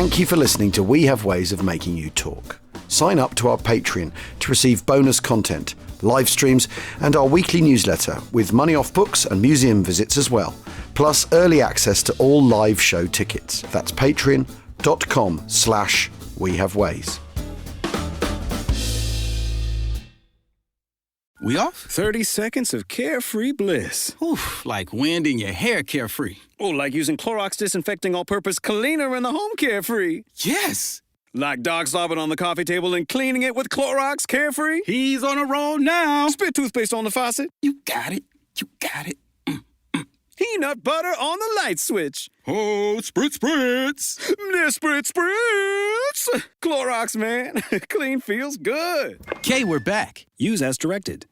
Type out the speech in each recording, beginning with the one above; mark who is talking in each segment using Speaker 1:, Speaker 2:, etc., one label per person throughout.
Speaker 1: Thank you for listening to We Have Ways of Making You Talk. Sign up to our Patreon to receive bonus content, live streams, and our weekly newsletter with money off books and museum visits as well, plus early access to all live show tickets. That's patreon.com/wehaveways.
Speaker 2: We off?
Speaker 3: 30 seconds of carefree bliss.
Speaker 2: Oof, like wind in your hair carefree.
Speaker 3: Oh, like using Clorox disinfecting all-purpose cleaner in the home carefree.
Speaker 2: Yes.
Speaker 3: Like dog slobbing on the coffee table and cleaning it with Clorox carefree.
Speaker 2: He's on a roll now.
Speaker 3: Spit toothpaste on the faucet.
Speaker 2: You got it. You got it.
Speaker 3: Peanut butter on the light switch.
Speaker 2: Oh, spritz, spritz.
Speaker 3: Spritz, spritz. Clorox, man. Clean feels good.
Speaker 2: Okay, we're back.
Speaker 3: Use as directed.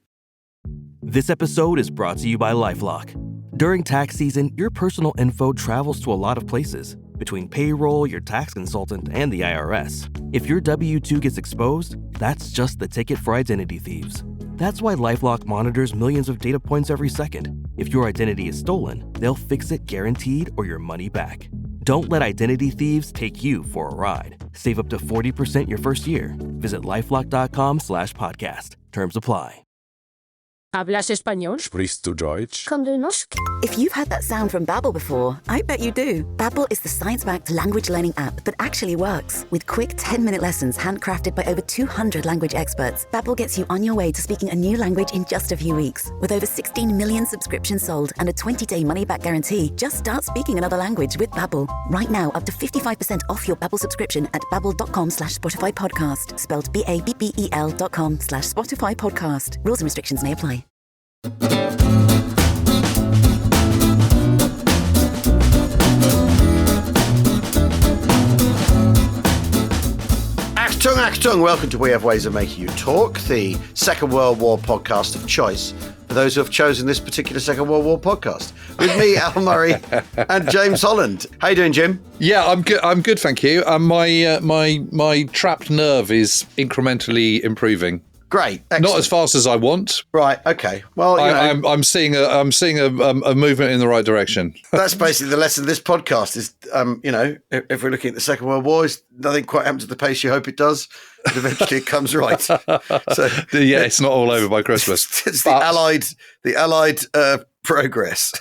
Speaker 4: This episode is brought to you by LifeLock. During tax season, your personal info travels to a lot of places. Between payroll, your tax consultant, and the IRS. If your W-2 gets exposed, that's just the ticket for identity thieves. That's why LifeLock monitors millions of data points every second. If your identity is stolen, they'll fix it guaranteed or your money back. Don't let identity thieves take you for a ride. Save up to 40% your first year. Visit LifeLock.com/podcast. Terms apply.
Speaker 5: ¿Hablas español?
Speaker 6: Sprichst du Deutsch?
Speaker 5: Kann du noch?
Speaker 7: If you've had that sound from Babbel before, I bet you do. Babbel is the science-backed language learning app that actually works. With quick 10-minute lessons handcrafted by over 200 language experts, Babbel gets you on your way to speaking a new language in just a few weeks. With over 16 million subscriptions sold and a 20-day money-back guarantee, just start speaking another language with Babbel. Right now, up to 55% off your Babbel subscription at babbel.com/Spotify podcast. Spelled BABBEL.com/Spotify podcast. Rules and restrictions may apply.
Speaker 1: Achtung, welcome to We Have Ways of Making You Talk, the Second World War podcast of choice for those who have chosen this particular Second World War podcast. With me, Al Murray, and James Holland. How you doing, Jim?
Speaker 6: Yeah, I'm good. I'm good, thank you. My trapped nerve is incrementally improving.
Speaker 1: Great, excellent.
Speaker 6: Not as fast as I want.
Speaker 1: Right. Okay. Well,
Speaker 6: I'm seeing a movement in the right direction.
Speaker 1: That's basically the lesson of this podcast. Is if we're looking at the Second World War, nothing quite happens at the pace you hope it does. But eventually, it comes right. So
Speaker 6: yeah, it's not all over by Christmas.
Speaker 1: It's the Allied progress.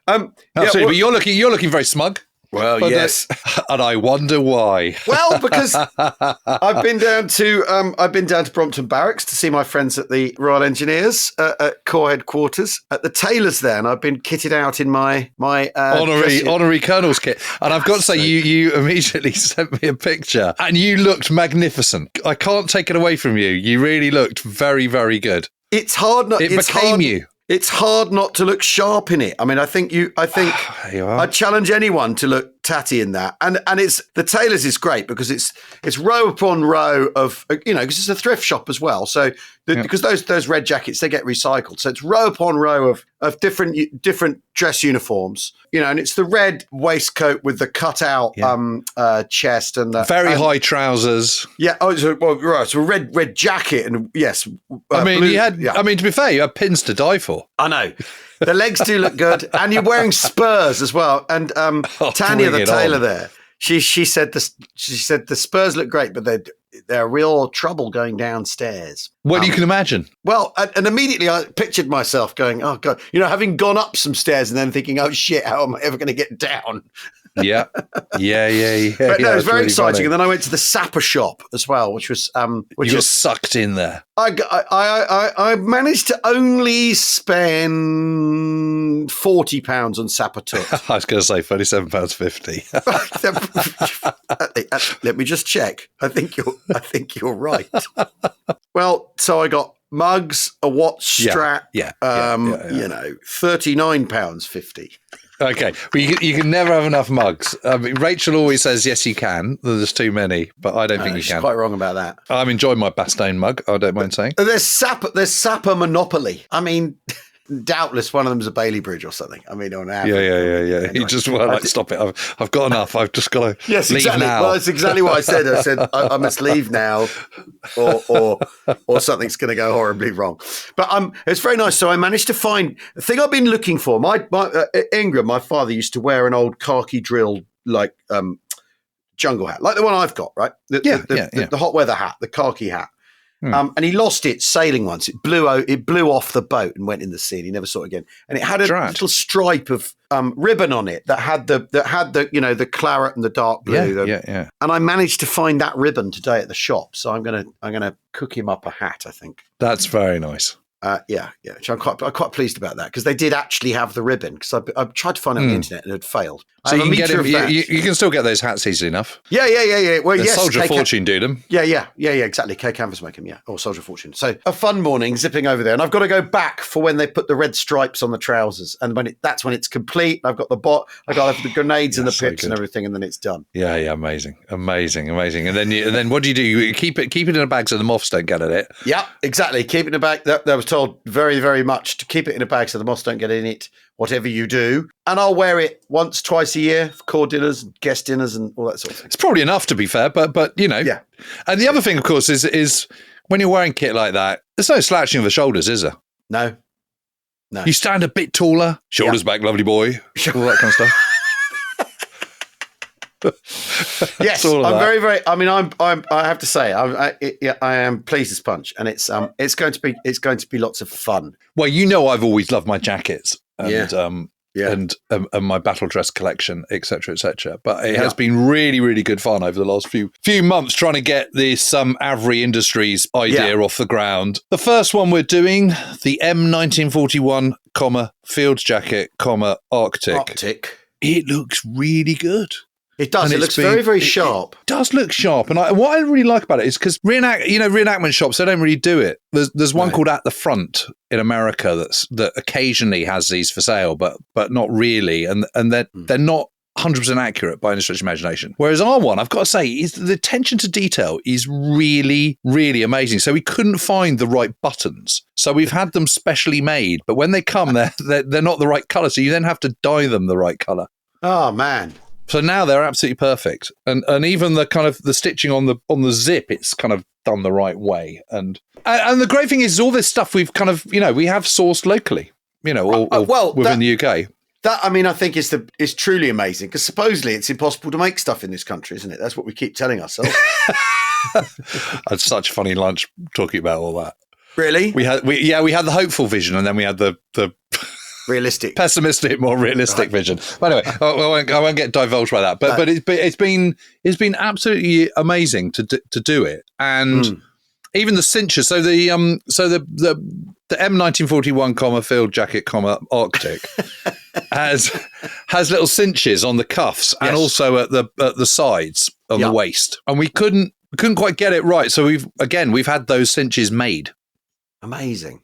Speaker 6: Absolutely, but you're looking very smug.
Speaker 1: Well, yes,
Speaker 6: and I wonder why.
Speaker 1: Well, because I've been down to Brompton Barracks to see my friends at the Royal Engineers at Corps Headquarters at the tailors there, and I've been kitted out in my
Speaker 6: honorary colonel's kit. And I've got to say, you immediately sent me a picture, and you looked magnificent. I can't take it away from you. You really looked very, very good.
Speaker 1: It's hard not.
Speaker 6: It became you.
Speaker 1: It's hard not to look sharp in it. I mean, I think I challenge anyone to look tatty in that. And it's the tailors is great because it's row upon row of, because it's a thrift shop as well. So because those red jackets, they get recycled. So it's row upon row of different dress uniforms, and it's the red waistcoat with the cutout chest and the
Speaker 6: very high trousers.
Speaker 1: Yeah. Oh, so a red jacket and yes.
Speaker 6: I mean,
Speaker 1: blue,
Speaker 6: I mean, to be fair, you had pins to die for.
Speaker 1: I know. The legs do look good, and you're wearing spurs as well. And Tanya, the tailor there, she said the spurs look great, but they're real trouble going downstairs.
Speaker 6: Well, you can imagine.
Speaker 1: Well, and immediately I pictured myself going, oh God, having gone up some stairs and then thinking, oh shit, how am I ever going to get down?
Speaker 6: Yeah. But no,
Speaker 1: it was very exciting. Funny. And then I went to the sapper shop as well, which was you
Speaker 6: were sucked in there.
Speaker 1: I managed to only spend £40 on sapper tools.
Speaker 6: I was going to say £37.50.
Speaker 1: Let me just check. I think you're right. Well, so I got mugs, a watch strap. £39.50.
Speaker 6: Okay, but you can never have enough mugs. I mean, Rachel always says, yes, you can. There's too many, but I don't think you can.
Speaker 1: She's quite wrong about that.
Speaker 6: I'm enjoying my Bastogne mug, I don't mind saying.
Speaker 1: There's Sapper Monopoly. I mean, doubtless one of them's a Bailey Bridge or something. I mean, on average.
Speaker 6: Yeah. Anyway, you just stop it. I've got enough. I've just got to leave now.
Speaker 1: Well, that's exactly what I said. I said, I must leave now or something's going to go horribly wrong. But it's very nice. So I managed to find the thing I've been looking for. My Ingram, my father used to wear an old khaki drill, like jungle hat, like the one I've got, right? The hot weather hat, the khaki hat. And he lost it sailing once. It blew off the boat and went in the sea. And he never saw it again. And it had a little stripe of ribbon on it that had the claret and the dark blue.
Speaker 6: Yeah.
Speaker 1: And I managed to find that ribbon today at the shop. So I'm gonna cook him up a hat, I think.
Speaker 6: That's very nice.
Speaker 1: Which I'm quite pleased about that because they did actually have the ribbon because I tried to find it on the internet and it had failed.
Speaker 6: So you can get them, you can still get those hats easily enough.
Speaker 1: Yeah. Well, yes,
Speaker 6: Soldier Fortune do them.
Speaker 1: Yeah, exactly. K Canvas make them, or Soldier Fortune. So a fun morning zipping over there, and I've got to go back for when they put the red stripes on the trousers, and that's when it's complete. I've got I got the grenades and the pips and everything, and then it's done.
Speaker 6: Yeah, amazing. And then what do? You keep it in a bag so the moths don't get at it.
Speaker 1: Yeah, exactly. Keep it in a bag. That was told very, very much to keep it in a bag so the moths don't get in it. Whatever you do, and I'll wear it once, twice a year for core dinners, and guest dinners, and all that sort of thing.
Speaker 6: It's probably enough, to be fair, but
Speaker 1: Yeah.
Speaker 6: And the other thing, of course, is when you're wearing kit like that, there's no slouching of the shoulders, is there?
Speaker 1: No.
Speaker 6: You stand a bit taller, shoulders back, lovely boy, all that kind of stuff.
Speaker 1: Yes, I'm very, very. I mean, I have to say, I am pleased as punch, and it's going to be lots of fun.
Speaker 6: Well, I've always loved my jackets. And my battle dress collection, etc. But it has been really, really good fun over the last few months trying to get this Avery Industries idea off the ground. The first one we're doing, the M1941, field jacket, Arctic. It looks really good.
Speaker 1: It does. It looks very, very sharp.
Speaker 6: It does look sharp. And what I really like about it is because reenactment shops, they don't really do it. There's one called At the Front in America that occasionally has these for sale, but not really. And they're not 100% accurate by any stretch of imagination. Whereas our one, I've got to say, is the attention to detail is really, really amazing. So we couldn't find the right buttons. So we've had them specially made. But when they come, they're not the right colour. So you then have to dye them the right colour.
Speaker 1: Oh, man.
Speaker 6: So now they're absolutely perfect, and even the kind of the stitching on the zip, it's kind of done the right way. And the great thing is all this stuff we've kind of we have sourced locally, or within the UK.
Speaker 1: That I think is truly amazing because supposedly it's impossible to make stuff in this country, isn't it? That's what we keep telling ourselves.
Speaker 6: I had such a funny lunch talking about all that.
Speaker 1: Really?
Speaker 6: We had the hopeful vision, and then we had the
Speaker 1: realistic,
Speaker 6: pessimistic, more realistic vision. But anyway, I won't get divulged by that. But it's been absolutely amazing to do it, and even the cinches. So the M1941, field jacket, Arctic has little cinches on the cuffs and also at the sides on the waist, and we couldn't quite get it right. So we've had those cinches made.
Speaker 1: Amazing.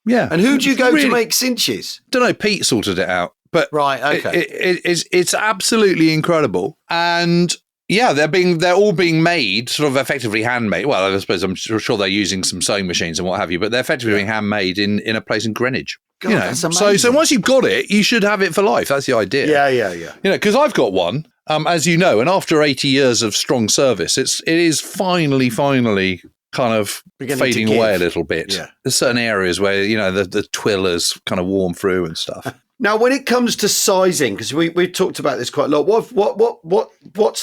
Speaker 6: Yeah.
Speaker 1: And who do you go to make cinches?
Speaker 6: Don't know. Pete sorted it out. But
Speaker 1: right, okay.
Speaker 6: It's absolutely incredible. And yeah, they're all being made sort of effectively handmade. Well, I suppose I'm sure they're using some sewing machines and what have you, but they're effectively being handmade in a place in Greenwich.
Speaker 1: God, that's amazing.
Speaker 6: So once you've got it, you should have it for life. That's the idea.
Speaker 1: Yeah.
Speaker 6: Because I've got one, as you know, and after 80 years of strong service, it is finally kind of fading away a little bit.
Speaker 1: Yeah.
Speaker 6: There's certain areas where, the twill has kind of worn through and stuff.
Speaker 1: Now, when it comes to sizing, because we've talked about this quite a lot, what's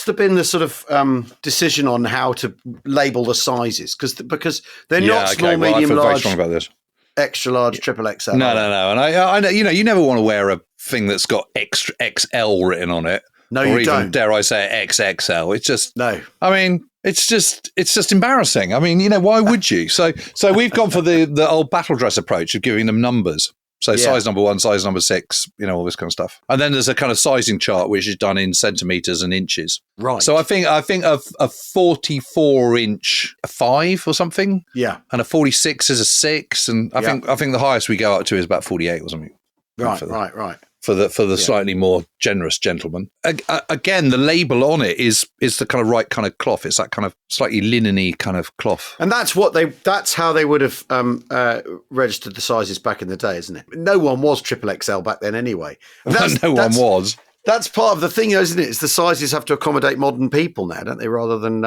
Speaker 1: been the sort of decision on how to label the sizes? Because they're not small, medium, large.
Speaker 6: Very strong about this.
Speaker 1: Extra large, triple XL.
Speaker 6: No. And I know, you never want to wear a thing that's got extra XL written on it.
Speaker 1: No,
Speaker 6: or
Speaker 1: you
Speaker 6: even,
Speaker 1: don't.
Speaker 6: Dare I say, XXL. It's just
Speaker 1: no.
Speaker 6: I mean, it's just embarrassing. I mean, why would you? So we've gone for the old battle dress approach of giving them numbers. So size number 1, size number 6, all this kind of stuff. And then there's a kind of sizing chart which is done in centimeters and inches.
Speaker 1: Right.
Speaker 6: So I think a 44-inch a 5 or something.
Speaker 1: Yeah.
Speaker 6: And a 46 is a 6, and I think the highest we go up to is about 48 or something.
Speaker 1: Right.
Speaker 6: For the slightly more generous gentleman. Again, the label on it is the kind of right kind of cloth. It's that kind of slightly linen-y kind of cloth.
Speaker 1: And that's how they would have registered the sizes back in the day, isn't it? No one was triple XL back then anyway.
Speaker 6: No one was.
Speaker 1: That's part of the thing, isn't it? It's the sizes have to accommodate modern people now, don't they? Rather than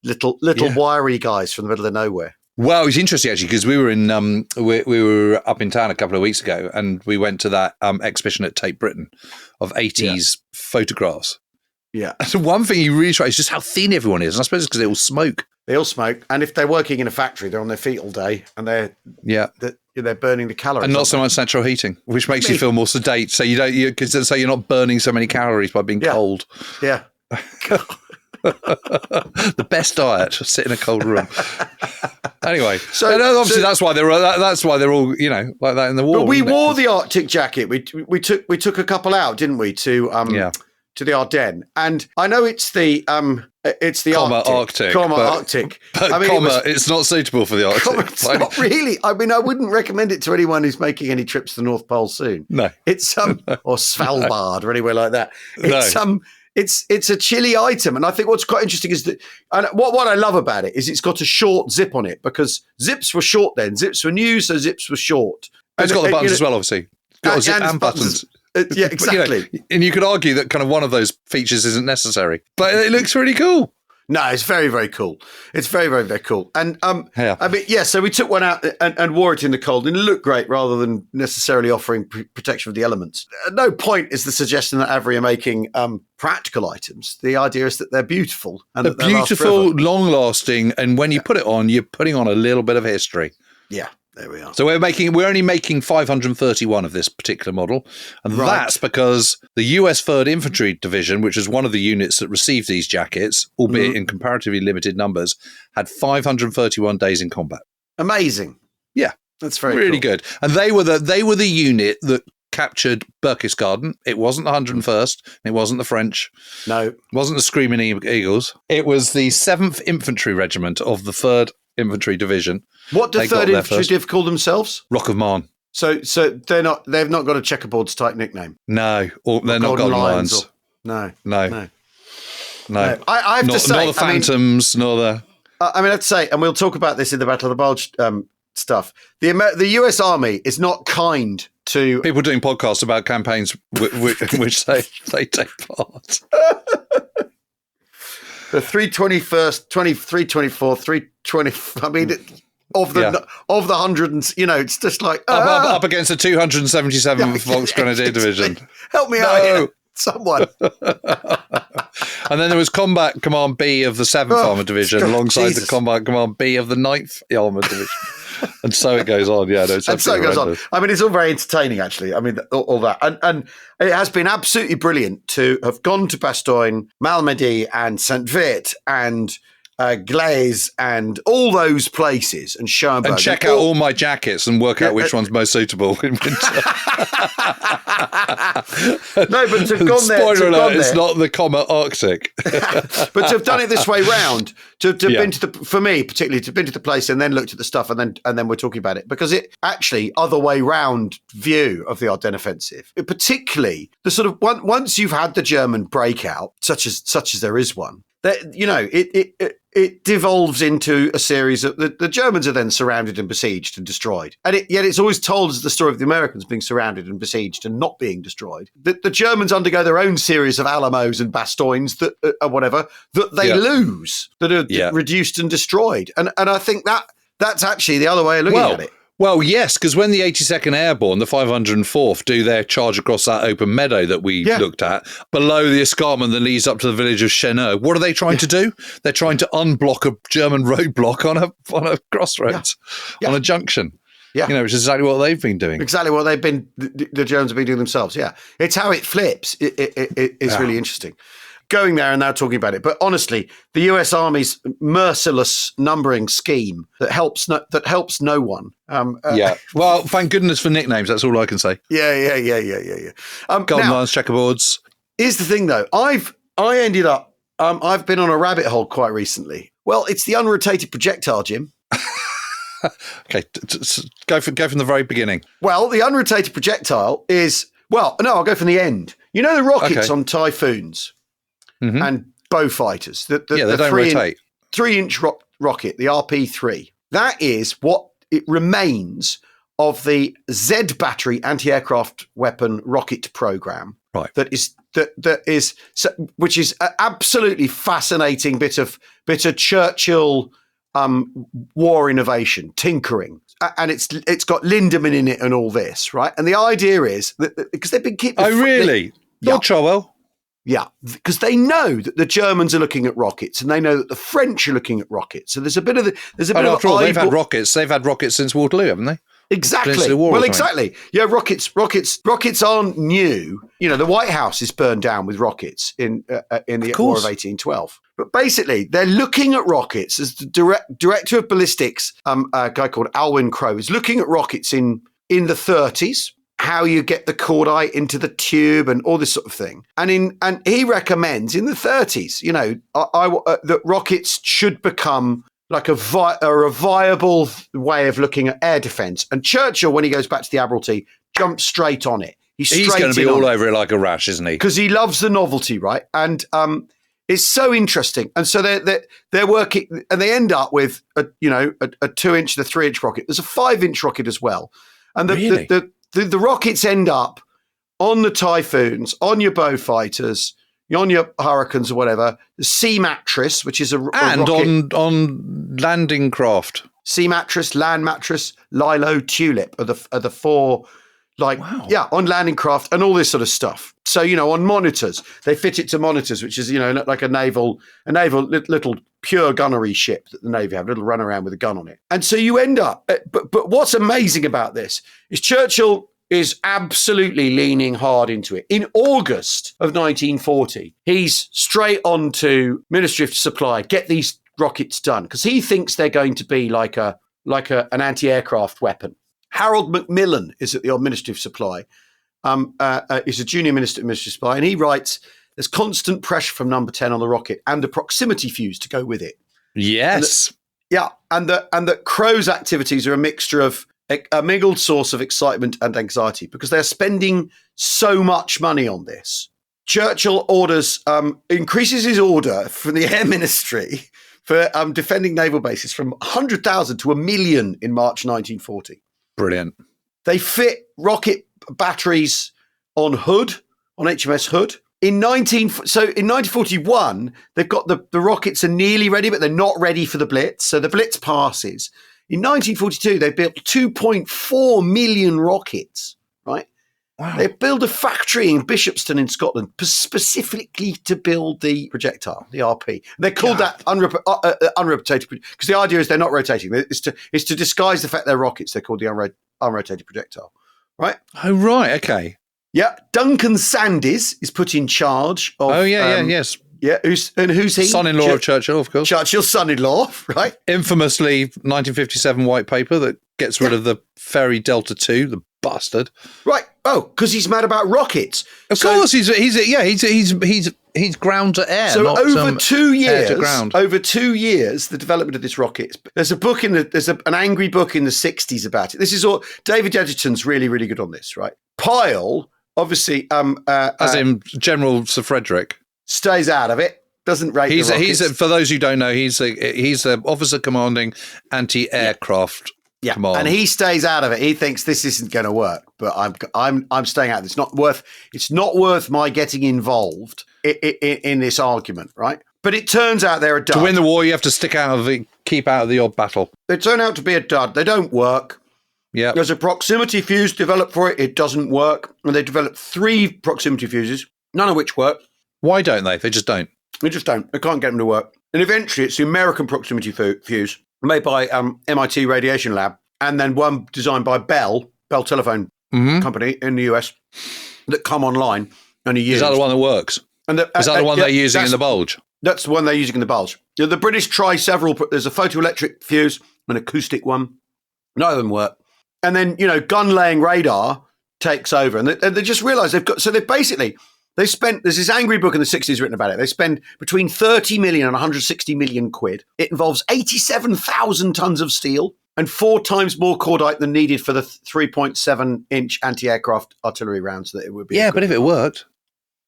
Speaker 1: little wiry guys from the middle of nowhere.
Speaker 6: Well, it's interesting actually because we were we were up in town a couple of weeks ago, and we went to that exhibition at Tate Britain of 80s photographs.
Speaker 1: Yeah.
Speaker 6: So one thing you really try is just how thin everyone is. And I suppose it's because they all smoke.
Speaker 1: They all smoke. And if they're working in a factory, they're on their feet all day and they're burning the calories.
Speaker 6: And not so much central heating, which makes you feel more sedate. So so you're not burning so many calories by being cold.
Speaker 1: Yeah.
Speaker 6: The best diet, just sit in a cold room. Anyway, so obviously that's why they're all like that in the war.
Speaker 1: But we wore the Arctic jacket. We took a couple out, didn't we, to the Ardennes? And I know it's the Arctic.
Speaker 6: But I mean, it's not suitable for the Arctic.
Speaker 1: It's not really. I mean, I wouldn't recommend it to anyone who's making any trips to the North Pole soon.
Speaker 6: No,
Speaker 1: it's or Svalbard or anywhere like that. It's a chilly item, and I think what's quite interesting is that, and what I love about it is it's got a short zip on it, because zips were short then. Zips were new, so zips were short.
Speaker 6: It's got the buttons as well, obviously. It's got a zip and buttons.
Speaker 1: Yeah, exactly.
Speaker 6: And you could argue that kind of one of those features isn't necessary, but it looks really cool.
Speaker 1: No, it's very, very cool. It's very, very, very cool. And so we took one out and wore it in the cold, and it looked great rather than necessarily offering protection of the elements. At no point is the suggestion that Avery are making practical items. The idea is that they're beautiful. And
Speaker 6: they're beautiful, long-lasting, and when you put it on, you're putting on a little bit of history.
Speaker 1: Yeah. There we are.
Speaker 6: So we're only making 531 of this particular model, and that's because the US 3rd Infantry Division, which is one of the units that received these jackets, albeit in comparatively limited numbers, had 531 days in combat.
Speaker 1: Amazing.
Speaker 6: Yeah,
Speaker 1: that's very
Speaker 6: really
Speaker 1: cool.
Speaker 6: good. And they were the unit that captured Berchtesgaden. It wasn't the 101st. It wasn't the French.
Speaker 1: No,
Speaker 6: it wasn't the Screaming Eagles. It was the 7th Infantry Regiment of the 3rd Infantry Division.
Speaker 1: What do 3rd Infantry Div call themselves?
Speaker 6: Rock of Marne.
Speaker 1: So they've not got a checkerboards type nickname.
Speaker 6: No, they're not Golden Lions.
Speaker 1: No.
Speaker 6: I
Speaker 1: have to say,
Speaker 6: nor the Phantoms, nor the.
Speaker 1: I have to say, and we'll talk about this in the Battle of the Bulge stuff. The US Army is not kind to
Speaker 6: people doing podcasts about campaigns in which they take part.
Speaker 1: The 321st, 324, 320. I mean, of the 100, and it's just like
Speaker 6: up against the 277th Volks Grenadier Division.
Speaker 1: Help me out here, someone.
Speaker 6: And then there was Combat Command B of the 7th Armoured Division, alongside the Combat Command B of the 9th Armoured Division. And so it goes on, and so it goes on.
Speaker 1: I mean, it's all very entertaining, actually. I mean, all that, and it has been absolutely brilliant to have gone to Bastogne, Malmedy, and Saint Vit, and Glaise, and all those places, and Schoenberg,
Speaker 6: and check out all my jackets and work out which one's most suitable in winter.
Speaker 1: No, but to have gone there.
Speaker 6: Spoiler alert: it's not the Comet Arctic.
Speaker 1: But to have done it this way round, to have been to for me particularly, to have been to the place and then looked at the stuff and then we're talking about it, because it actually other way round view of the Ardennes offensive, particularly the sort of once you've had the German breakout, such as there is one. That it devolves into a series of the Germans are then surrounded and besieged and destroyed, and yet it's always told as the story of the Americans being surrounded and besieged and not being destroyed. The Germans undergo their own series of Alamos and Bastognes that they lose, that are reduced and destroyed, and I think that's actually the other way of looking at it.
Speaker 6: Well, yes, because when the 82nd Airborne, the 504th, do their charge across that open meadow that we looked at, below the escarpment that leads up to the village of Cheneux, what are they trying to do? They're trying to unblock a German roadblock on a crossroads, on a junction. Yeah. Which is exactly what they've been doing.
Speaker 1: Exactly what the Germans have been doing themselves, yeah. It's how it flips. It's really interesting. Going there and now talking about it. But honestly, the US Army's merciless numbering scheme that helps no one.
Speaker 6: Well, thank goodness for nicknames. That's all I can say.
Speaker 1: Yeah.
Speaker 6: Golden Lions, checkerboards.
Speaker 1: Here's the thing, though. I've been on a rabbit hole quite recently. Well, it's the unrotated projectile, Jim.
Speaker 6: Okay, go from the very beginning.
Speaker 1: Well, the unrotated projectile is I'll go from the end. You know the rockets on Typhoons. Mm-hmm. And bow fighters. They don't rotate. 3-inch rocket, the RP3. That is what it remains of the Z battery anti-aircraft weapon rocket program.
Speaker 6: Right.
Speaker 1: Which is an absolutely fascinating bit of Churchill war innovation, tinkering. And it's got Lindemann in it and all this, right? And the idea is that because they've been keeping.
Speaker 6: Oh, really? Lord Charwell.
Speaker 1: Yeah, because they know that the Germans are looking at rockets, and they know that the French are looking at rockets. So there's a bit of
Speaker 6: after all, they've had rockets. They've had rockets since Waterloo, haven't they?
Speaker 1: Exactly. Well, exactly. Yeah, rockets aren't new. You know, the White House is burned down with rockets in the War of 1812. But basically, they're looking at rockets as the director of ballistics, a guy called Alwyn Crowe, is looking at rockets in the 30s. How you get the cordite into the tube and all this sort of thing. And he recommends in the 30s, you know, that rockets should become like a viable way of looking at air defence. And Churchill, when he goes back to the Admiralty, jumps straight on it. He's
Speaker 6: going to be all over it like a rash, isn't he?
Speaker 1: Because he loves the novelty, right? And it's so interesting. And so they're working, and they end up with a 2-inch and a 3-inch rocket. There's a 5-inch rocket as well. And the rockets end up on the Typhoons, on your Beaufighters, on your Hurricanes or whatever. The Sea Mattress, which is a rocket.
Speaker 6: on landing craft.
Speaker 1: Sea Mattress, Land Mattress, Lilo, Tulip are the four. On landing craft and all this sort of stuff. So, you know, on monitors, they fit it to monitors, which is, you know, like a naval little pure gunnery ship that the Navy have, a little run around with a gun on it. And so you end up, but what's amazing about this is Churchill is absolutely leaning hard into it. In August of 1940, he's straight on to Ministry of Supply, get these rockets done, because he thinks they're going to be like an anti-aircraft weapon. Harold Macmillan is at the Ministry of Supply. He's a junior minister at Ministry of Supply, and he writes, there's constant pressure from number 10 on the rocket and the proximity fuse to go with it.
Speaker 6: Yes.
Speaker 1: And that Crowe's activities are a mixture of a mingled source of excitement and anxiety because they're spending so much money on this. Churchill increases his order from the Air Ministry for defending naval bases from 100,000 to 1 million in March 1940.
Speaker 6: Brilliant.
Speaker 1: They fit rocket batteries on HMS Hood. In 1941, they've got the rockets are nearly ready, but they're not ready for the Blitz. So the Blitz passes. In 1942, they built 2.4 million rockets, right?
Speaker 6: Wow.
Speaker 1: They built a factory in Bishopston in Scotland specifically to build the projectile, the RP. They're called that unrotated, because the idea is they're not rotating. It's to disguise the fact they're rockets. They're called the unrotated projectile, right?
Speaker 6: Oh, right. Okay.
Speaker 1: Yeah. Duncan Sandys is put in charge of...
Speaker 6: yes.
Speaker 1: Yeah, who's he?
Speaker 6: Son-in-law of Churchill, of course.
Speaker 1: Churchill's son-in-law, right?
Speaker 6: Infamously 1957 white paper that gets rid of the Ferry Delta II, the bastard.
Speaker 1: Right. Oh, because he's mad about rockets.
Speaker 6: Of course, he's ground to air.
Speaker 1: So
Speaker 6: not,
Speaker 1: over 2 years,
Speaker 6: air to ground.
Speaker 1: The development of this rocket. There's a book an angry book in the 60s about it. This is all David Edgerton's really, really good on this, right? Pyle, obviously,
Speaker 6: as in General Sir Frederick,
Speaker 1: stays out of it. Doesn't rate the rockets.
Speaker 6: He's for those who don't know, he's a officer commanding anti-aircraft.
Speaker 1: Yeah,
Speaker 6: command.
Speaker 1: And he stays out of it. He thinks this isn't going to work, but I'm staying out of it. It's not worth my getting involved in this argument, right? But it turns out they're a dud.
Speaker 6: To win the war, you have to keep out of the odd battle.
Speaker 1: They turn out to be a dud. They don't work.
Speaker 6: Yeah.
Speaker 1: There's a proximity fuse developed for it. It doesn't work. And they developed 3 proximity fuses, none of which work.
Speaker 6: Why don't they? They just don't.
Speaker 1: They just don't. They can't get them to work. And eventually it's the American proximity fuse made by MIT Radiation Lab, and then one designed by Bell Telephone Company in the US that come online and are used.
Speaker 6: Is that the one that works?
Speaker 1: And
Speaker 6: is that the one they're using in the Bulge?
Speaker 1: That's the one they're using in the Bulge. The British try several. There's a photoelectric fuse, an acoustic one. None of them work. And then, gun-laying radar takes over. And they just realise they spent, there's this angry book in the 60s written about it. They spend between 30 million and 160 million quid. It involves 87,000 tons of steel and 4 times more cordite than needed for the 3.7-inch anti-aircraft artillery rounds that it would be.
Speaker 6: Yeah, but if it worked.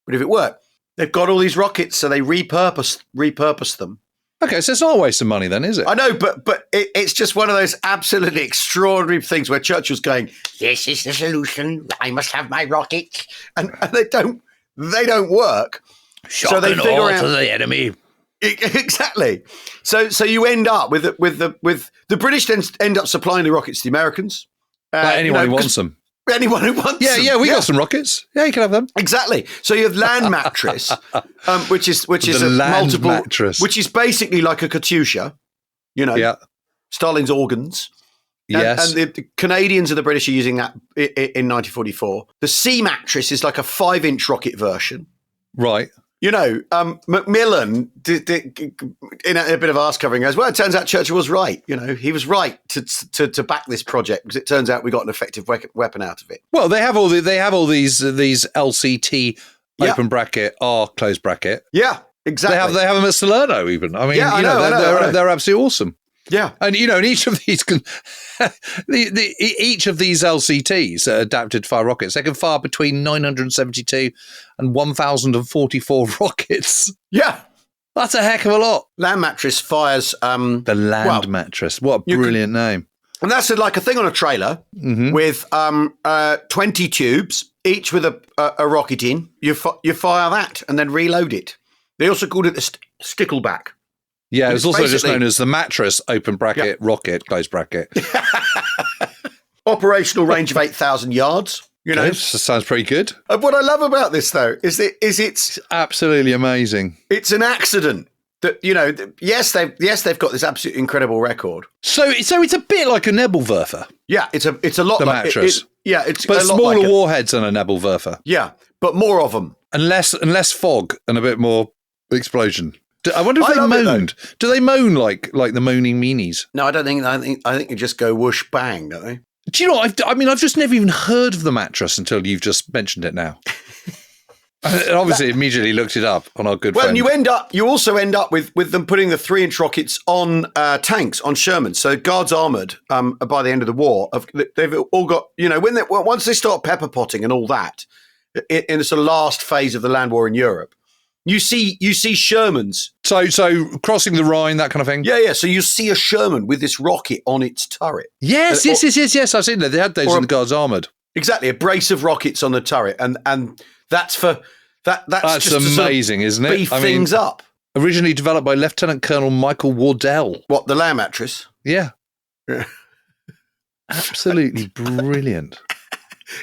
Speaker 1: They've got all these rockets, so they repurpose them.
Speaker 6: Okay, so it's not a waste of money then, is it?
Speaker 1: I know, but it's just one of those absolutely extraordinary things where Churchill's going, this is the solution, I must have my rockets. And they don't work.
Speaker 6: So they figure out to the enemy.
Speaker 1: Exactly. So you end up with the British then end up supplying the rockets to the Americans.
Speaker 6: Like anyone who wants them.
Speaker 1: anyone who wants them.
Speaker 6: Yeah, we got some rockets. Yeah, you can have them.
Speaker 1: Exactly. So you have land mattress, which is
Speaker 6: The
Speaker 1: a
Speaker 6: land
Speaker 1: multiple
Speaker 6: mattress.
Speaker 1: which is basically like a Katyusha,
Speaker 6: Yeah.
Speaker 1: Stalin's organs. And,
Speaker 6: Yes.
Speaker 1: and the Canadians and the British are using that in 1944. The sea mattress is like a 5-inch rocket version.
Speaker 6: Right.
Speaker 1: Macmillan did in a bit of arse covering goes, well, it turns out Churchill was right. He was right to back this project because it turns out we got an effective weapon out of it.
Speaker 6: Well, they have all these LCT open bracket R close bracket.
Speaker 1: Yeah, exactly.
Speaker 6: They have them at Salerno even. I mean,
Speaker 1: I know.
Speaker 6: they're absolutely awesome.
Speaker 1: Yeah,
Speaker 6: and and each of these each of these LCTs are adapted to fire rockets. They can fire between 972 and 1,044 rockets.
Speaker 1: Yeah,
Speaker 6: that's a heck of a lot.
Speaker 1: Land mattress fires
Speaker 6: the land mattress. What a brilliant name!
Speaker 1: And that's like a thing on a trailer with 20 tubes, each with a rocket in. You fire that and then reload it. They also called it the stickleback.
Speaker 6: Yeah, it's also just known as the mattress, open bracket, rocket, close bracket.
Speaker 1: Operational range of 8,000 yards.
Speaker 6: Okay, sounds pretty good.
Speaker 1: What I love about this, though, is it's
Speaker 6: absolutely amazing.
Speaker 1: It's an accident that yes, they've got this absolutely incredible record.
Speaker 6: So it's a bit like a Nebelwerfer.
Speaker 1: Yeah, it's a lot
Speaker 6: the
Speaker 1: like
Speaker 6: mattress.
Speaker 1: It's
Speaker 6: but
Speaker 1: a lot
Speaker 6: smaller
Speaker 1: like
Speaker 6: warheads than a Nebelwerfer.
Speaker 1: Yeah, but more of them,
Speaker 6: and less fog and a bit more explosion. I wonder if they moaned. Do they moan like the moaning meanies?
Speaker 1: No, I don't think. I think they just go whoosh bang, don't they?
Speaker 6: Do you know what? I've just never even heard of the mattress until you've just mentioned it now. And obviously, immediately looked it up on our good friend.
Speaker 1: And you also end up with them putting the 3-inch rockets on tanks, on Shermans. So Guards Armoured, by the end of the war, they've all got, once they start pepper potting and all that, in the sort of last phase of the land war in Europe, you see Shermans.
Speaker 6: So crossing the Rhine, that kind of thing?
Speaker 1: Yeah. So you see a Sherman with this rocket on its turret.
Speaker 6: Yes. I've seen that. They had those in the Guards Armoured.
Speaker 1: Exactly. A brace of rockets on the turret. And that's for... That's just
Speaker 6: amazing, isn't it?
Speaker 1: Beef things up.
Speaker 6: Originally developed by Lieutenant Colonel Michael Wardell.
Speaker 1: What, the land mattress?
Speaker 6: Yeah. Absolutely brilliant.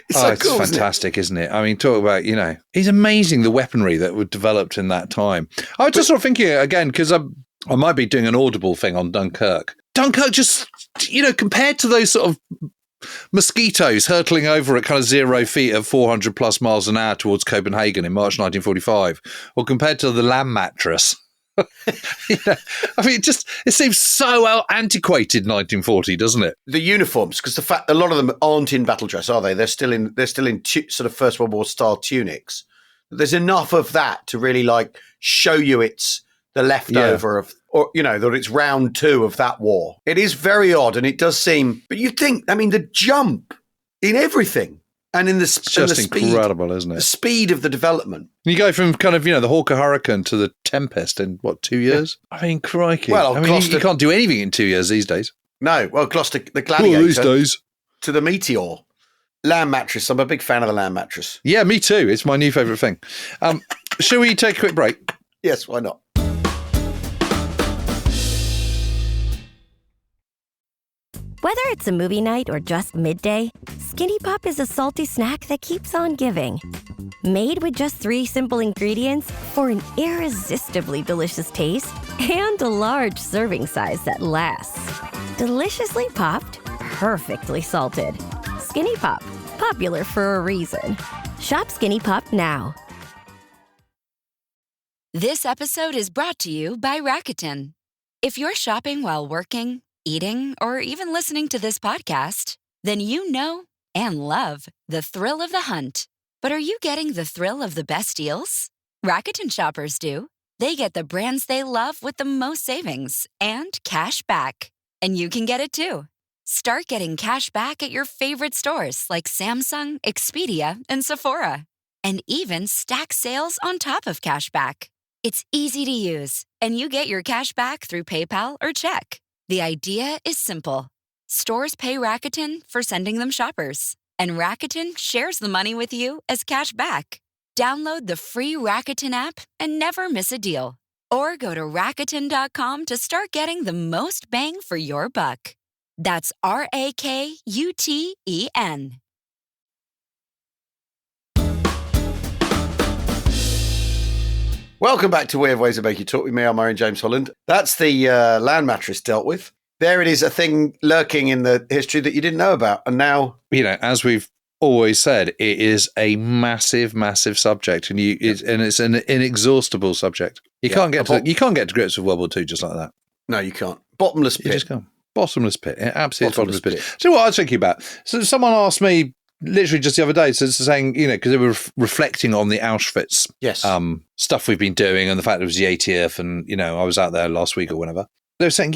Speaker 1: It's so cool,
Speaker 6: fantastic, isn't it? I mean, talk about, it's amazing the weaponry that was developed in that time. I was just sort of thinking again, because I might be doing an Audible thing on Dunkirk. Dunkirk just, compared to those sort of mosquitoes hurtling over at kind of 0 feet at 400 plus miles an hour towards Copenhagen in March 1945, or compared to the land mattress. It seems so antiquated 1940, doesn't it?
Speaker 1: The uniforms, because the fact a lot of them aren't in battle dress, are they? They're still in sort of First World War style tunics. There's enough of that to really show you it's the leftover of, or that it's round 2 of that war. It is very odd, and it does seem. But you think, the jump in everything. And in the
Speaker 6: just incredible, isn't it?
Speaker 1: The speed of the development.
Speaker 6: You go from kind of, the Hawker Hurricane to the Tempest in, 2 years? Yeah. I mean, crikey.
Speaker 1: Well,
Speaker 6: you can't do anything in 2 years these days.
Speaker 1: No. Well, Gloucester, the Gladiator.
Speaker 6: These days.
Speaker 1: To the Meteor. Land mattress. I'm a big fan of the land mattress.
Speaker 6: Yeah, me too. It's my new favourite thing. Shall we take a quick break?
Speaker 1: Yes, why not?
Speaker 8: Whether it's a movie night or just midday, Skinny Pop is a salty snack that keeps on giving. Made with just 3 simple ingredients for an irresistibly delicious taste and a large serving size that lasts. Deliciously popped, perfectly salted. Skinny Pop, popular for a reason. Shop Skinny Pop now.
Speaker 9: This episode is brought to you by Rakuten. If you're shopping while working, eating, or even listening to this podcast, then you know and love the thrill of the hunt. But are you getting the thrill of the best deals? Rakuten shoppers do. They get the brands they love with the most savings and cash back. And you can get it too. Start getting cash back at your favorite stores like Samsung, Expedia, and Sephora. And even stack sales on top of cash back. It's easy to use, and you get your cash back through PayPal or check. The idea is simple. Stores pay Rakuten for sending them shoppers, and Rakuten shares the money with you as cash back. Download the free Rakuten app and never miss a deal. Or go to Rakuten.com to start getting the most bang for your buck. That's Rakuten.
Speaker 1: Welcome back to Weird Ways to Make You Talk with me. I'm Murray and James Holland. That's the land mattress dealt with. There it is, a thing lurking in the history that you didn't know about. And now...
Speaker 6: as we've always said, it is a massive, massive subject, and it's an inexhaustible subject. You can't get to grips with World War II just like that.
Speaker 1: No, you can't. Bottomless pit.
Speaker 6: You just can't. Bottomless pit. Absolutely bottomless pit. So what I was thinking about, so someone asked me literally just the other day, saying, because they were reflecting on the Auschwitz stuff we've been doing and the fact it was the 80th, and, I was out there last week or whenever. They were saying,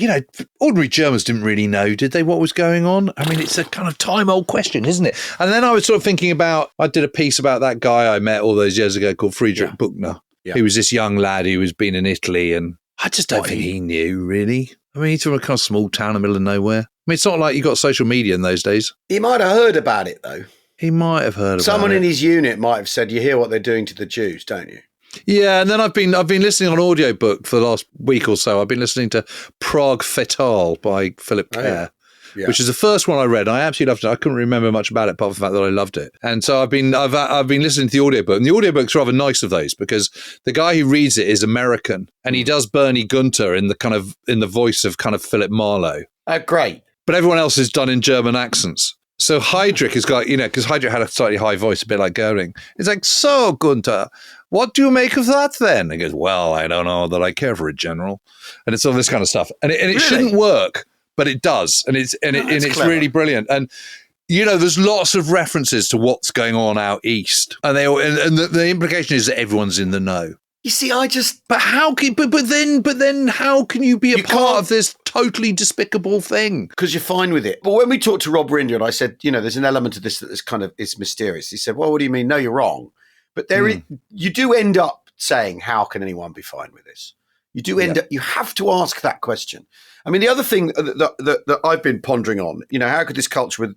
Speaker 6: ordinary Germans didn't really know, did they, what was going on? I mean, it's a kind of time-old question, isn't it? And then I was sort of thinking about, I did a piece about that guy I met all those years ago called Friedrich Buchner. Yeah. He was this young lad who was been in Italy, and I just don't think he knew, really. I mean, he's from a kind of small town in the middle of nowhere. I mean, it's not like you got social media in those days.
Speaker 1: He might have heard about it, though.
Speaker 6: He might have heard about it.
Speaker 1: Someone in his unit might have said, you hear what they're doing to the Jews, don't you?
Speaker 6: Yeah, and then I've been listening on audiobook for the last week or so. I've been listening to Prague Fatale by Philip Kerr, which is the first one I read. I absolutely loved it. I couldn't remember much about it apart from the fact that I loved it. And so I've been listening to the audiobook, and the audiobook's rather nice of those because the guy who reads it is American, and he does Bernie Gunter in the voice of kind of Philip Marlowe.
Speaker 1: Great.
Speaker 6: But everyone else is done in German accents. So Heydrich has got, because Heydrich had a slightly high voice, a bit like Goering. It's like, so, Gunther, what do you make of that then? He goes, well, I don't know that I care for it, General. And it's all this kind of stuff. And it really? Shouldn't work, but it does. And it's really brilliant. And, there's lots of references to what's going on out east. And the implication is that everyone's in the know.
Speaker 1: You see,
Speaker 6: But how can? But then, how can you be a part of this totally despicable thing?
Speaker 1: Because you're fine with it. But when we talked to Rob Rinder, and I said, there's an element of this that is kind of is mysterious. He said, well, what do you mean? No, you're wrong. But you do end up saying, how can anyone be fine with this? You do end up. You have to ask that question. I mean, the other thing that I've been pondering on, how could this country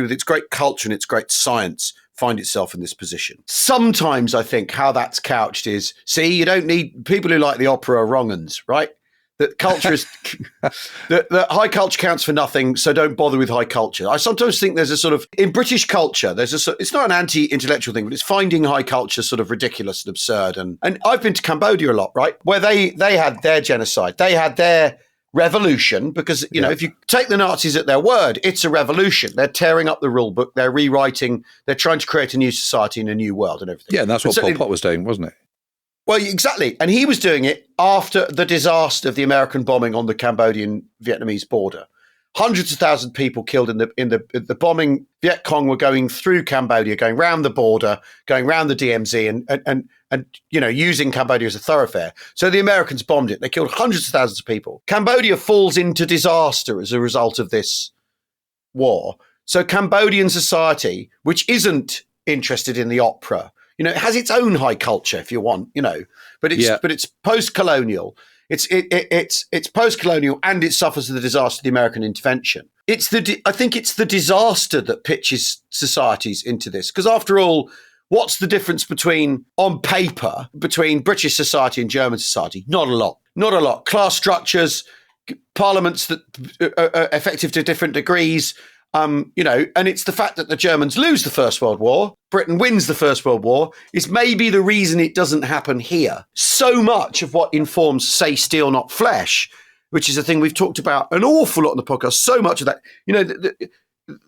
Speaker 1: with its great culture and its great science find itself in this position? Sometimes I think how that's couched is, see, you don't need people who like the opera are wrong uns, right? That culture is that high culture counts for nothing, so don't bother with high culture. I sometimes think there's a sort of in British culture, it's not an anti-intellectual thing, but it's finding high culture sort of ridiculous and absurd. And I've been to Cambodia a lot, right? Where they had their genocide, they had their revolution, because if you take the Nazis at their word, it's a revolution. They're tearing up the rule book, they're rewriting, they're trying to create a new society and a new world and everything.
Speaker 6: Yeah, and that's what Pol Pot was doing, wasn't it?
Speaker 1: Well, exactly. And he was doing it after the disaster of the American bombing on the Cambodian-Vietnamese border. Hundreds of thousands of people killed in the bombing. Viet Cong were going through Cambodia, going round the border, going round the DMZ and using Cambodia as a thoroughfare. So the Americans bombed it. They killed hundreds of thousands of people. Cambodia falls into disaster as a result of this war. So Cambodian society, which isn't interested in the opera, it has its own high culture, if you want, but it's post-colonial. It's post-colonial, and it suffers the disaster of the American intervention. I think it's the disaster that pitches societies into this, because after all, what's the difference on paper between British society and German society? Not a lot. Class structures, parliaments that are effective to different degrees. And it's the fact that the Germans lose the First World War, Britain wins the First World War, is maybe the reason it doesn't happen here. So much of what informs Say Steel Not Flesh, which is a thing we've talked about an awful lot on the podcast, so much of that,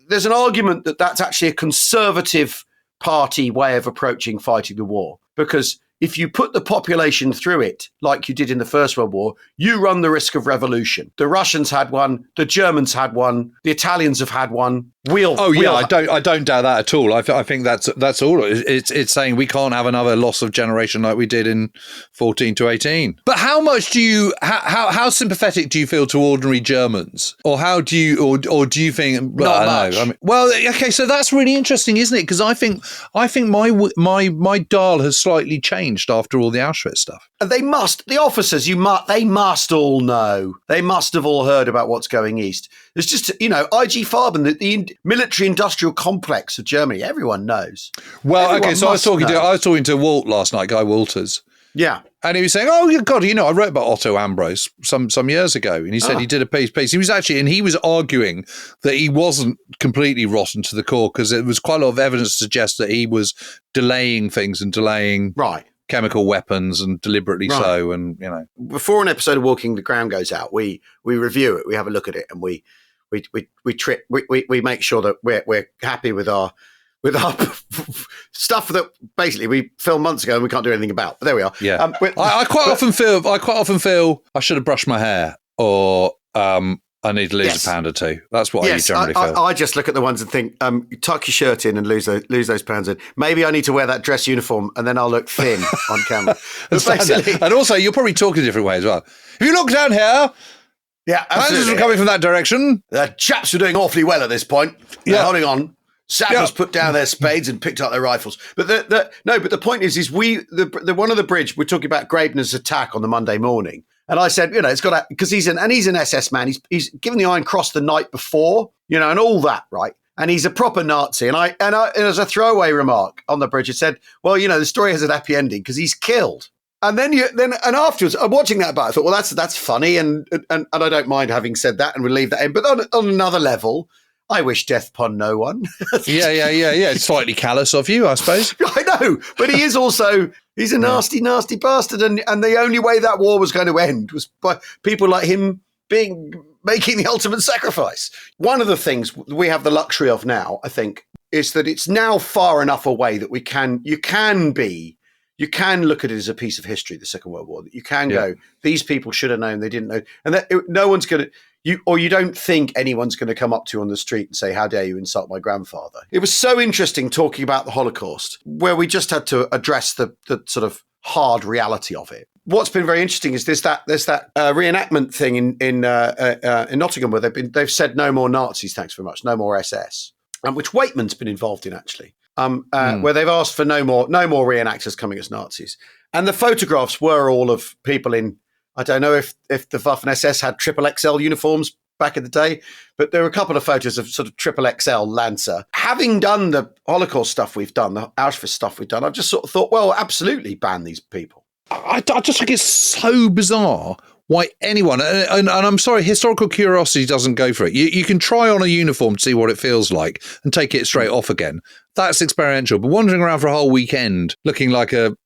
Speaker 1: there's an argument that that's actually a conservative party way of approaching fighting the war, because if you put the population through it like you did in the First World War, you run the risk of revolution. The Russians had one, the Germans had one, the Italians have had one.
Speaker 6: I don't doubt that at all. I think that's all. It's saying we can't have another loss of generation like we did in 14 to 18. But how much do you how sympathetic do you feel to ordinary Germans, or how do you or do you think?
Speaker 1: Not much.
Speaker 6: I mean, well, okay, so that's really interesting, isn't it? Because I think my dial has slightly changed after all the Auschwitz stuff.
Speaker 1: They must. The officers, they must all know. They must have all heard about what's going east. There's just, IG Farben, the military-industrial complex of Germany. Everyone knows.
Speaker 6: Well,
Speaker 1: Everyone
Speaker 6: okay, so I was talking to Walt last night, Guy Walters.
Speaker 1: Yeah.
Speaker 6: And he was saying, oh, God, I wrote about Otto Ambrose some years ago. And he said he did a piece. He was arguing that he wasn't completely rotten to the core, because there was quite a lot of evidence to suggest that he was delaying things and delaying.
Speaker 1: Right.
Speaker 6: chemical weapons and deliberately so, and
Speaker 1: before an episode of Walking the Ground goes out, we review it, we have a look at it, and we make sure that we're happy with our stuff that basically we filmed months ago and we can't do anything about. But there we are.
Speaker 6: Yeah, I quite often feel I should have brushed my hair, or I need to lose a pound or two. That's what I generally feel. I just look at the ones and think, tuck your shirt in and lose those pounds in. Maybe I need to wear that dress uniform and then I'll look thin on camera. And also, you're probably talking a different way as well. If you look down here, hands are coming from that direction.
Speaker 1: The chaps are doing awfully well at this point. They're holding on. Sappers put down their spades and picked up their rifles. But the point is the one of the bridge, we're talking about Graebner's attack on the Monday morning. And I said, it's got to, because he's an SS man. He's given the Iron Cross the night before, and all that, right? And he's a proper Nazi. And as a throwaway remark on the bridge, it said, well, the story has an happy ending because he's killed. And then afterwards, I'm watching that back. I thought, well, that's funny, and I don't mind having said that, and we'll leave that in. But on another level, I wish death upon no one.
Speaker 6: Yeah. It's slightly callous of you, I suppose.
Speaker 1: I know, but he is also, he's a nasty, nasty bastard. And the only way that war was going to end was by people like him making the ultimate sacrifice. One of the things we have the luxury of now, I think, is that it's now far enough away that you can look at it as a piece of history, the Second World War, that you can go, these people should have known, they didn't know. And that no one's going to, you don't think anyone's going to come up to you on the street and say, how dare you insult my grandfather? It was so interesting talking about the Holocaust, where we just had to address the sort of hard reality of it. What's been very interesting is there's that reenactment thing in Nottingham where they've said no more Nazis, thanks very much, no more SS, which Waitman's been involved in actually, where they've asked for no more reenactors coming as Nazis, and the photographs were all of people in. I don't know if the Waffen SS had XXL uniforms back in the day, but there were a couple of photos of sort of XXL Lancer. Having done the Holocaust stuff we've done, the Auschwitz stuff we've done, I've just sort of thought, well, absolutely ban these people.
Speaker 6: I just think it's so bizarre why anyone, and I'm sorry, historical curiosity doesn't go for it. You can try on a uniform to see what it feels like and take it straight off again. That's experiential. But wandering around for a whole weekend looking like a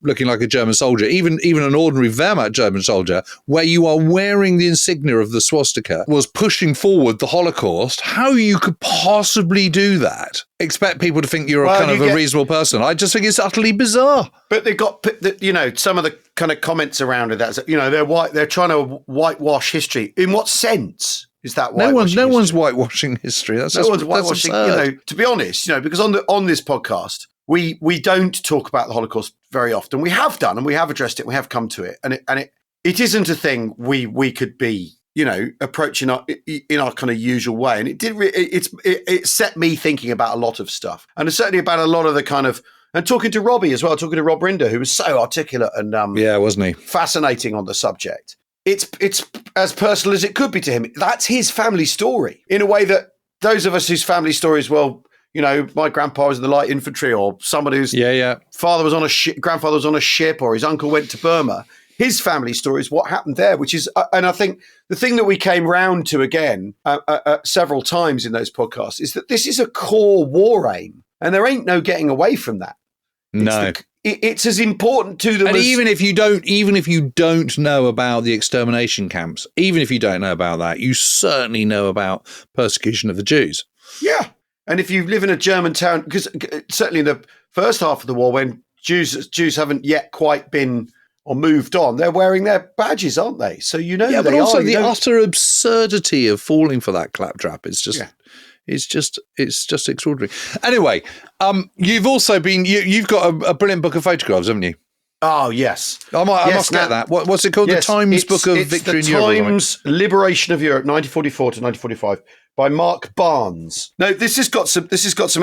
Speaker 6: German soldier, even an ordinary Wehrmacht German soldier, where you are wearing the insignia of the swastika, was pushing forward the Holocaust. How you could possibly do that? Expect people to think you're a reasonable person. I just think it's utterly bizarre.
Speaker 1: But they got, some of the kind of comments around it. That's they're trying to whitewash history. In what sense? Is that whitewashing?
Speaker 6: No one's whitewashing history. That's whitewashing.
Speaker 1: To be honest, because on this podcast we don't talk about the Holocaust very often. We have done, and we have addressed it. We have come to it, and it isn't a thing we could be approaching in our kind of usual way. And it set me thinking about a lot of stuff, and certainly about a lot of the kind of. And talking to Robbie as well, talking to Rob Rinder, who was so articulate and
Speaker 6: wasn't he?
Speaker 1: Fascinating on the subject. It's as personal as it could be to him. That's his family story in a way that those of us whose family stories, my grandpa was in the light infantry, or somebody whose father was on grandfather was on a ship, or his uncle went to Burma. His family story is what happened there, which is, and I think the thing that we came round to again several times in those podcasts is that this is a core war aim, and there ain't no getting away from that. It's as important to them.
Speaker 6: And even if you don't know about the extermination camps, even if you don't know about that, you certainly know about persecution of the Jews.
Speaker 1: Yeah. And if you live in a German town, because certainly in the first half of the war, when Jews haven't yet quite been or moved on, they're wearing their badges, aren't they? So
Speaker 6: but also the utter absurdity of falling for that claptrap is just. Yeah. It's just extraordinary. Anyway, you've also been you've got a brilliant book of photographs, haven't you?
Speaker 1: Oh yes,
Speaker 6: I must get that. What's it called? Yes, the Times Book of Victory in Europe.
Speaker 1: The Times Liberation of Europe, 1944 to 1945, by Mark Barnes. No, this has got some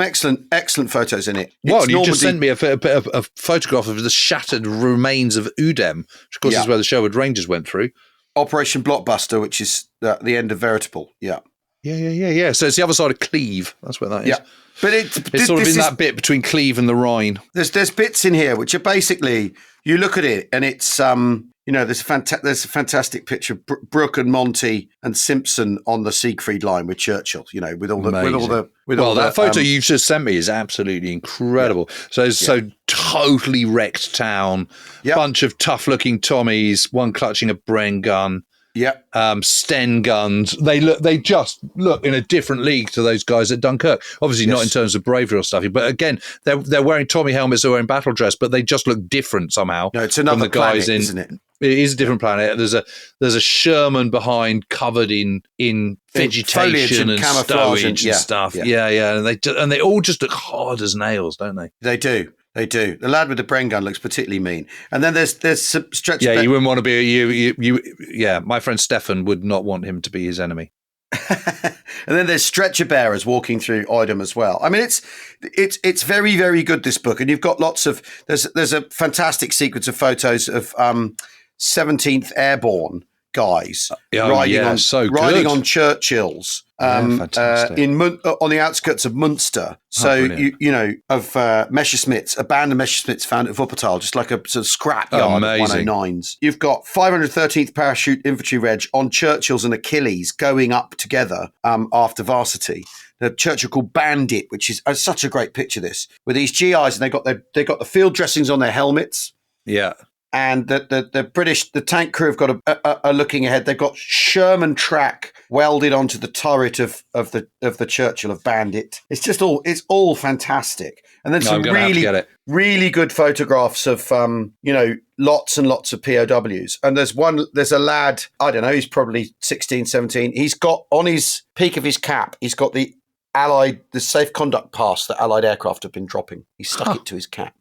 Speaker 1: excellent photos in it.
Speaker 6: Well, you just sent me a photograph of the shattered remains of Udem, which of course is where the Sherwood Rangers went through.
Speaker 1: Operation Blockbuster, which is the end of Veritable. Yeah.
Speaker 6: Yeah. So it's the other side of Cleve. That's where that is. Yeah.
Speaker 1: But it's
Speaker 6: sort of in that bit between Cleve and the Rhine.
Speaker 1: There's bits in here which are basically, you look at it and it's there's a fantastic picture of Brooke and Monty and Simpson on the Siegfried line with Churchill. With all
Speaker 6: that photo you've just sent me is absolutely incredible. Yeah. So totally wrecked town, bunch of tough-looking Tommies, one clutching a Bren gun.
Speaker 1: Yeah,
Speaker 6: Sten guns. They just look in a different league to those guys at Dunkirk. Obviously, not in terms of bravery or stuff. But again, they're wearing Tommy helmets, they're wearing battle dress, but they just look different somehow.
Speaker 1: No, it's another planet, isn't it?
Speaker 6: It is a different planet. There's a Sherman behind, covered in vegetation and stowage and stuff. Yeah. And they all just look hard as nails, don't they?
Speaker 1: They do. The lad with the Bren gun looks particularly mean. And then there's some stretch.
Speaker 6: Yeah, you wouldn't want to be you. Yeah, my friend Stefan would not want him to be his enemy.
Speaker 1: And then there's stretcher bearers walking through Idem as well. I mean, it's very, very good, this book. And you've got lots of there's a fantastic sequence of photos of 17th Airborne guys riding on Churchills on the outskirts of Munster. So Messerschmitts, a band of Messerschmitts found at Wuppertal, just like a sort of scrap yard of 109s. You've got 513th Parachute Infantry Reg on Churchills and Achilles going up together after varsity. The Churchill called Bandit, which is such a great picture. This with these GIs, and they got the field dressings on their helmets.
Speaker 6: Yeah.
Speaker 1: And the tank crew have got a looking ahead. They've got Sherman track welded onto the turret of the Churchill of Bandit. It's all fantastic. And then some really good photographs of lots and lots of POWs. And there's a lad, I don't know, he's probably 16, 17. He's got on his peak of his cap, he's got the safe conduct pass that Allied aircraft have been dropping. He stuck it to his cap.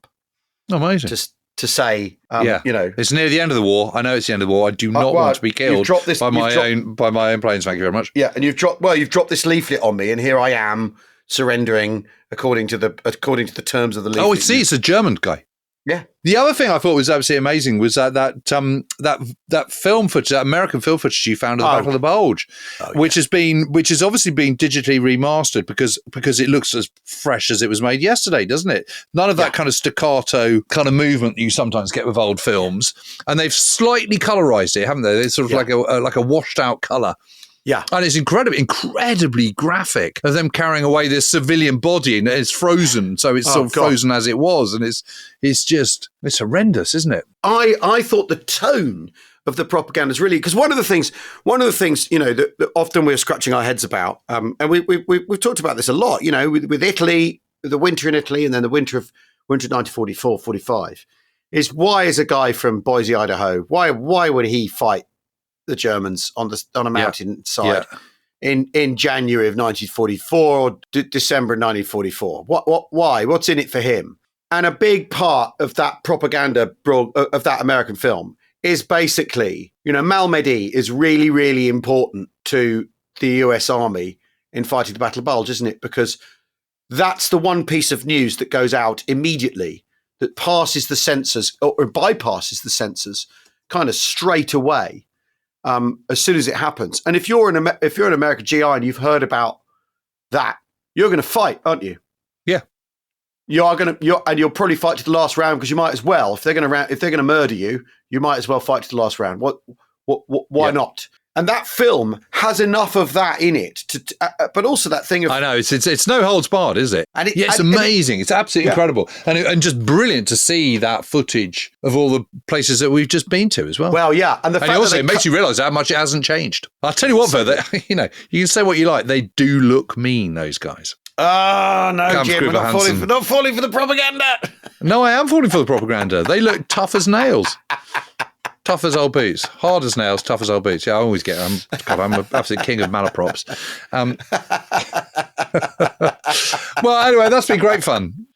Speaker 6: Amazing.
Speaker 1: Just to say,
Speaker 6: it's near the end of the war. I know it's the end of the war. I do not want to be killed by my own planes. Thank you very much.
Speaker 1: Yeah, and you've dropped this leaflet on me, and here I am surrendering according to the terms of the leaflet.
Speaker 6: Oh, it's a German guy.
Speaker 1: Yeah.
Speaker 6: The other thing I thought was absolutely amazing was that film footage, that American film footage you found of the Battle of the Bulge, which has obviously been digitally remastered because it looks as fresh as it was made yesterday, doesn't it? None of that kind of staccato kind of movement you sometimes get with old films, and they've slightly colorized it, haven't they? It's sort of like a washed out color.
Speaker 1: Yeah.
Speaker 6: And it's incredibly graphic of them carrying away this civilian body, and it's frozen. So it's frozen as it was. And it's horrendous, isn't it?
Speaker 1: I thought the tone of the propaganda is really, because one of the things, that often we're scratching our heads about, and we've talked about this a lot, with Italy, the winter in Italy, and then the winter of 1944, 45, is why is a guy from Boise, Idaho, why would he fight the Germans on a mountain side in January of 1944 or December of 1944? Why? What's in it for him? And a big part of that propaganda of that American film is basically, Malmedy is really, really important to the US Army in fighting the Battle of Bulge, isn't it? Because that's the one piece of news that goes out immediately that passes the censors or bypasses the censors kind of straight away. As soon as it happens, and if you're an American GI and you've heard about that, you're going to fight, aren't you?
Speaker 6: Yeah,
Speaker 1: and you'll probably fight to the last round because you might as well. If they're going to murder you, you might as well fight to the last round. Why not? And that film has enough of that in it, but also that thing of...
Speaker 6: I know, it's no holds barred, is it?
Speaker 1: And
Speaker 6: it's amazing. It's absolutely incredible. And just brilliant to see that footage of all the places that we've just been to as well.
Speaker 1: Well, yeah. And
Speaker 6: it makes you realise how much it hasn't changed. I'll tell you what, though, you can say what you like. They do look mean, those guys.
Speaker 1: Oh, no, Jim, we're not falling for the propaganda.
Speaker 6: No, I am falling for the propaganda. They look tough as nails. Tough as old boots, hard as nails, tough as old boots. Yeah, I always get them. I'm an absolute king of malaprops. Well, anyway, that's been great fun.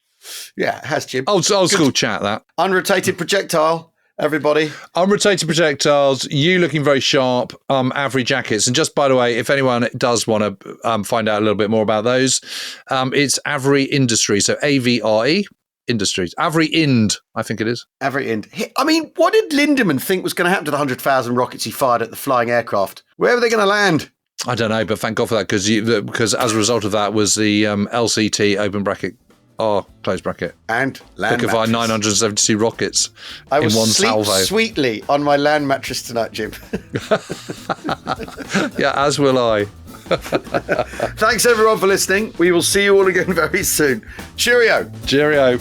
Speaker 1: Yeah, it has, Jim.
Speaker 6: Old school chat, that.
Speaker 1: Unrotated projectile, everybody.
Speaker 6: Unrotated projectiles, you looking very sharp, Avery jackets. And just by the way, if anyone does want to find out a little bit more about those, it's Avery Industries, so AVRE. Industries. Avery Ind, I think it is.
Speaker 1: Avery Ind. I mean, what did Lindemann think was going to happen to the 100,000 rockets he fired at the flying aircraft? Where were they going to land?
Speaker 6: I don't know, but thank God for that, because as a result of that was the LCT open bracket Oh, close bracket.
Speaker 1: And land
Speaker 6: Look, if I
Speaker 1: mattress.
Speaker 6: 972 rockets
Speaker 1: I will
Speaker 6: in one
Speaker 1: sleep
Speaker 6: salvo.
Speaker 1: sweetly on my land mattress tonight, Jim.
Speaker 6: Yeah, as will I.
Speaker 1: Thanks everyone for listening. We will see you all again very soon. Cheerio.
Speaker 6: Cheerio.